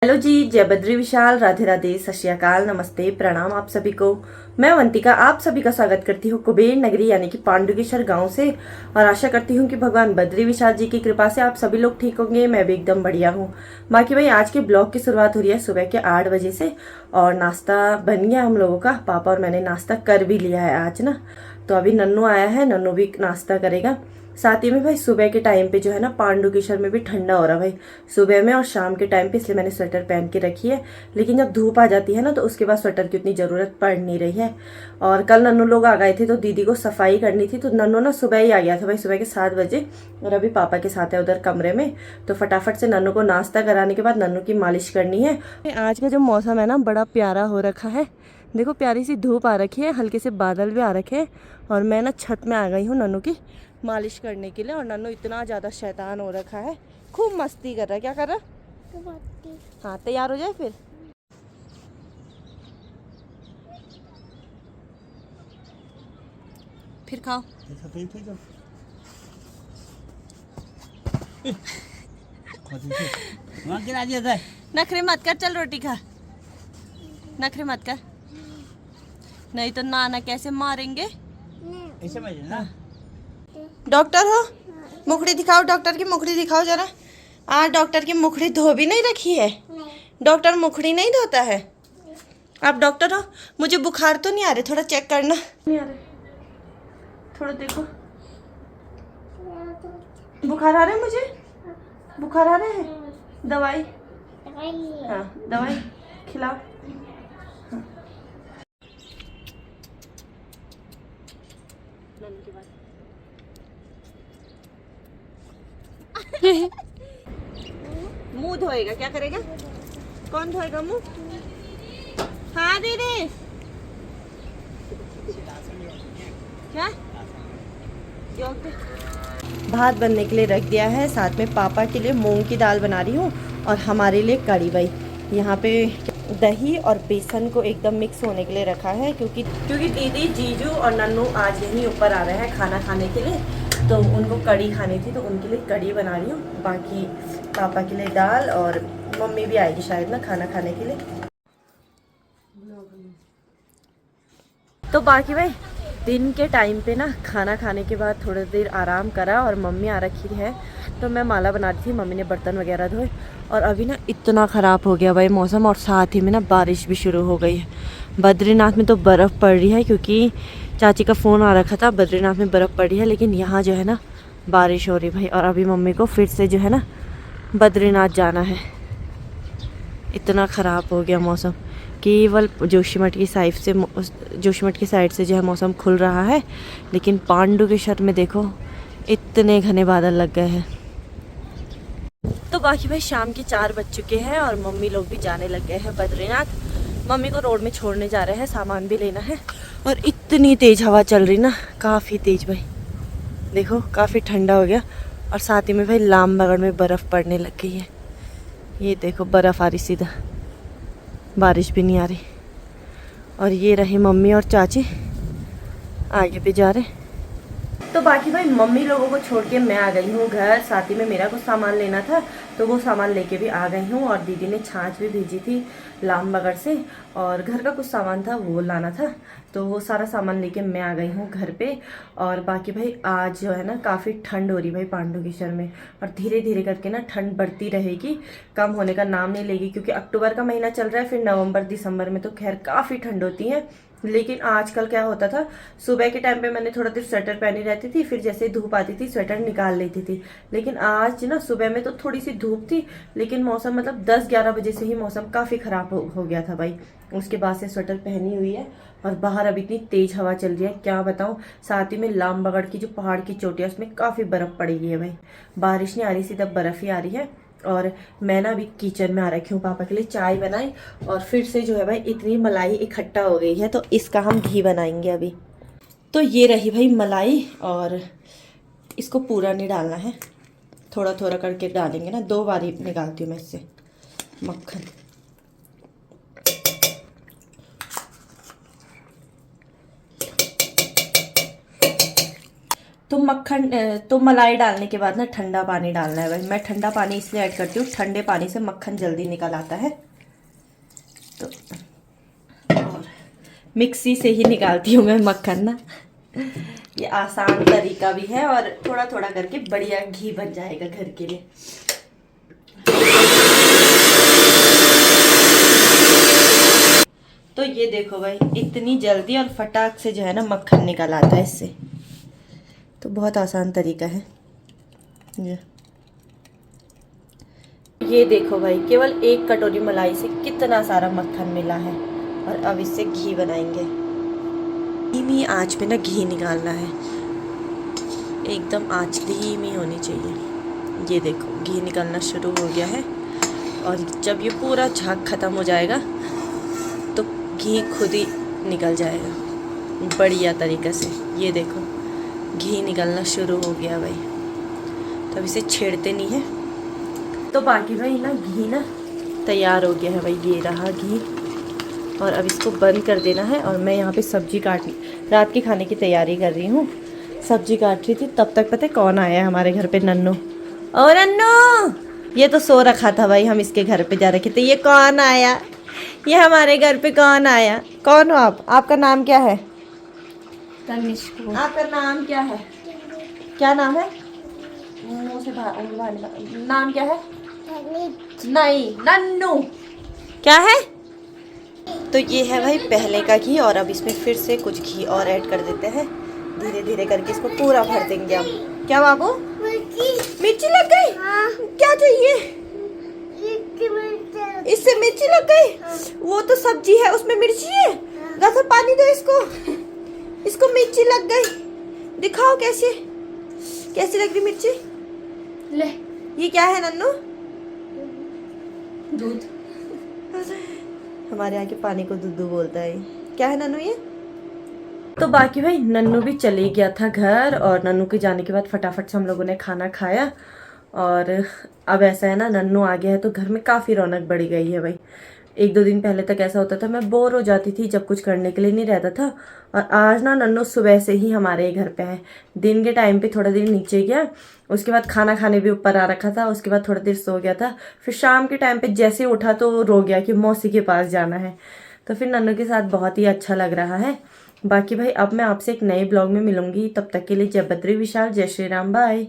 Hello जी, जय बद्री विशाल, राधे राधे, सत श्री अकाल, नमस्ते, प्रणाम आप सभी को। मैं अवंतिका आप सभी का स्वागत करती हूँ कुबेर नगरी यानी कि पांडुकेश्वर गांव से। और आशा करती हूँ कि भगवान बद्री विशाल जी की कृपा से आप सभी लोग ठीक होंगे। मैं भी एकदम बढ़िया हूँ। बाकी भाई आज के ब्लॉग की शुरुआत हो रही है सुबह के 8 बजे से। और नाश्ता बन गया हम लोगों का, पापा और मैंने नाश्ता कर भी लिया है आज ना। तो अभी नन्नू आया है, नन्नू भी नाश्ता करेगा। साथ ही में भाई सुबह के टाइम पे जो है ना पांडुकेश्वर में भी ठंडा हो रहा है भाई, सुबह में और शाम के टाइम पे, इसलिए मैंने स्वेटर पहन के रखी है। लेकिन जब धूप आ जाती है ना तो उसके बाद स्वेटर की उतनी ज़रूरत पड़ नहीं रही है। और कल नन्नू लोग आ गए थे तो दीदी को सफाई करनी थी, तो नन्नू ना सुबह ही आ गया था भाई, सुबह के 7 बजे। और अभी पापा के साथ है उधर कमरे में, तो फटाफट से नन्नू को नाश्ता कराने के बाद नन्नू की मालिश करनी है। आज का जो मौसम है ना बड़ा प्यारा हो रखा है। देखो प्यारी सी धूप आ रखी है, हल्के से बादल भी आ रखे हैं। और मैं ना छत में आ गई हूँ नन्नू की मालिश करने के लिए। और नन्नू इतना ज़्यादा शैतान हो रखा है, खूब मस्ती कर रहा है। क्या कर रहा है? हाँ तैयार हो जाए फिर खाओ। नखरे मत कर, चल रोटी खा। नखरे मत कर, नहीं तो नाना कैसे मारेंगे। डॉक्टर हो, मुखड़ी दिखाओ, डॉक्टर की मुखड़ी दिखाओ जरा। आज डॉक्टर की मुखड़ी धो भी नहीं रखी है। डॉक्टर मुखड़ी नहीं धोता है। आप डॉक्टर हो, मुझे बुखार तो नहीं आ रहे, थोड़ा चेक करना। नहीं आ रहे, थोड़ा देखो। बुखार आ रहे हैं मुझे, बुखार आ रहे हैं। दवाई, हाँ दवाई खिलाओ। हाँ। मुंह धोएगा, क्या करेगा? कौन धोएगा मुंह? हाँ दीदी, क्या भात बनने के लिए रख दिया है। साथ में पापा के लिए मूंग की दाल बना रही हूँ और हमारे लिए कड़ी। भाई यहाँ पे दही और बेसन को एकदम मिक्स होने के लिए रखा है, क्योंकि दीदी, जीजू और नन्नू आज यहीं ऊपर आ रहे हैं खाना खाने के लिए, तो उनको कड़ी खानी थी, तो उनके लिए कड़ी बना रही हूँ। बाकी पापा के लिए दाल, और मम्मी भी आएगी शायद ना खाना खाने के लिए। तो बाकी भाई दिन के टाइम पे ना खाना खाने के बाद थोड़ी देर आराम करा, और मम्मी आ रखी है तो मैं माला बना रही थी। मम्मी ने बर्तन वगैरह धोए। और अभी ना इतना ख़राब हो गया भाई मौसम, और साथ ही में ना बारिश भी शुरू हो गई है। बद्रीनाथ में तो बर्फ़ पड़ रही है, क्योंकि चाची का फ़ोन आ रखा था, बद्रीनाथ में बर्फ़ पड़ रही है, लेकिन यहाँ जो है ना बारिश हो रही भाई। और अभी मम्मी को फिर से जो है ना बद्रीनाथ जाना है। इतना ख़राब हो गया मौसम। केवल जोशीमठ की साइड से जो है मौसम खुल रहा है, लेकिन पांडुकेश्वर में देखो इतने घने बादल लग गए हैं। तो बाकी भाई शाम के 4 बज चुके हैं और मम्मी लोग भी जाने लग गए हैं बद्रीनाथ। मम्मी को रोड में छोड़ने जा रहे हैं, सामान भी लेना है। और इतनी तेज़ हवा चल रही ना, काफ़ी तेज़ भाई। देखो काफ़ी ठंडा हो गया। और साथ ही में भाई लामबगड़ में बर्फ़ पड़ने लग गई है। ये देखो बर्फ़ आ रही सीधा, बारिश भी नहीं आ रही। और ये रही मम्मी और चाची आगे भी जा रहे। तो बाकी भाई मम्मी लोगों को छोड़ के मैं आ गई हूँ घर। साथ ही में मेरा कुछ सामान लेना था, तो वो सामान लेके भी आ गई हूँ। और दीदी ने छाछ भी भेजी थी लामबगड़ से, और घर का कुछ सामान था वो लाना था, तो वो सारा सामान लेके मैं आ गई हूँ घर पे। और बाकी भाई आज जो है ना काफ़ी ठंड हो रही भाई पांडुकेश्वर में। और धीरे धीरे करके ना ठंड बढ़ती रहेगी, कम होने का नाम नहीं लेगी, क्योंकि अक्टूबर का महीना चल रहा है, फिर नवंबर दिसंबर में तो खैर काफ़ी ठंड होती है। लेकिन आजकल क्या होता था, सुबह के टाइम पे मैंने थोड़ा देर स्वेटर पहनी रहती थी, फिर जैसे ही धूप आती थी स्वेटर निकाल लेती थी। लेकिन आज ना सुबह में तो थोड़ी सी धूप थी, लेकिन मौसम मतलब 10-11 बजे से ही मौसम काफ़ी ख़राब हो गया था भाई। उसके बाद से स्वेटर पहनी हुई है। और बाहर अभी इतनी तेज़ हवा चल रही है क्या बताऊँ। साथ ही में लामबगड़ की जो पहाड़ की चोटी है उसमें काफ़ी बर्फ़ पड़ी हुई है भाई। बारिश नहीं आ रही, सीधा बर्फ़ ही आ रही है। और मैं ना अभी किचन में आ रखी हूँ, पापा के लिए चाय बनाई। और फिर से जो है भाई इतनी मलाई इकट्ठा हो गई है, तो इसका हम घी बनाएंगे अभी। तो ये रही भाई मलाई, और इसको पूरा नहीं डालना है, थोड़ा थोड़ा करके डालेंगे ना। 2 बारी निकालती हूँ मैं इससे मक्खन। तो तो मलाई डालने के बाद ना ठंडा पानी डालना है भाई। मैं ठंडा पानी इसलिए ऐड करती हूँ, ठंडे पानी से मक्खन जल्दी निकल आता है। तो और मिक्सी से ही निकालती हूँ मैं मक्खन ना। ये आसान तरीका भी है और थोड़ा थोड़ा करके बढ़िया घी बन जाएगा घर के लिए। तो ये देखो भाई, इतनी जल्दी और फटाक से जो है ना मक्खन निकल आता है इससे। तो बहुत आसान तरीका है ये देखो भाई, केवल 1 कटोरी मलाई से कितना सारा मक्खन मिला है। और अब इससे घी बनाएंगे। धीमी आंच पे ना घी निकालना है, एकदम आंच धीमी होनी चाहिए। ये देखो घी निकलना शुरू हो गया है। और जब ये पूरा झाग खत्म हो जाएगा तो घी खुद ही निकल जाएगा बढ़िया तरीके से। ये देखो घी निकलना शुरू हो गया भाई। तो अब इसे छेड़ते नहीं है। तो बाकी भाई ना घी ना तैयार हो गया है भाई। ये रहा घी। और अब इसको बंद कर देना है। और मैं यहाँ पे सब्जी रात के खाने की तैयारी कर रही हूँ। सब्जी काट रही थी, तब तक पता है कौन आया है हमारे घर पे? नन्नू। और नन्नू ये तो सो रखा था भाई, हम इसके घर पे जा रखे थे। ये कौन आया? ये हमारे घर पे कौन आया? कौन हो आप? आपका नाम क्या है? आपका नाम क्या है? क्या नाम है? मुंह से बाहर नाम क्या है? नहीं, नन्नू। क्या है? तो ये है भाई पहले का घी। और अब इसमें फिर से कुछ घी और ऐड कर देते हैं। धीरे धीरे करके इसको पूरा भर देंगे हम। क्या बाबू? मिर्ची लग गई? क्या चाहिए? इससे मिर्ची लग गई? वो तो सब्जी है, उसमें मिर्ची है। गाथा पानी दो इसको। इसको मिर्ची लग गई। दिखाओ कैसे लग रही मिर्ची। ले, ये क्या है नन्नू? दूध। हमारे यहाँ के पानी को दूध बोलता है। क्या है नन्नू ये? तो बाकी भाई नन्नू भी चले गया था घर। और नन्नू के जाने के बाद फटाफट से हम लोगों ने खाना खाया। और अब ऐसा है ना, नन्नू आ गया है तो घर में काफ़ी रौनक बढ़ गई है भाई। 1-2 दिन पहले तक ऐसा होता था, मैं बोर हो जाती थी जब कुछ करने के लिए नहीं रहता था। और आज ना नन्नू सुबह से ही हमारे घर पे है। दिन के टाइम पे थोड़ा देर नीचे गया, उसके बाद खाना खाने भी ऊपर आ रखा था। उसके बाद थोड़ा देर सो गया था। फिर शाम के टाइम पे जैसे उठा तो रो गया कि मौसी के पास जाना है। तो फिर नन्नू के साथ बहुत ही अच्छा लग रहा है। बाकी भाई अब मैं आपसे एक नए ब्लॉग में मिलूंगी। तब तक के लिए जय बद्री विशाल, जय श्री राम, बाय।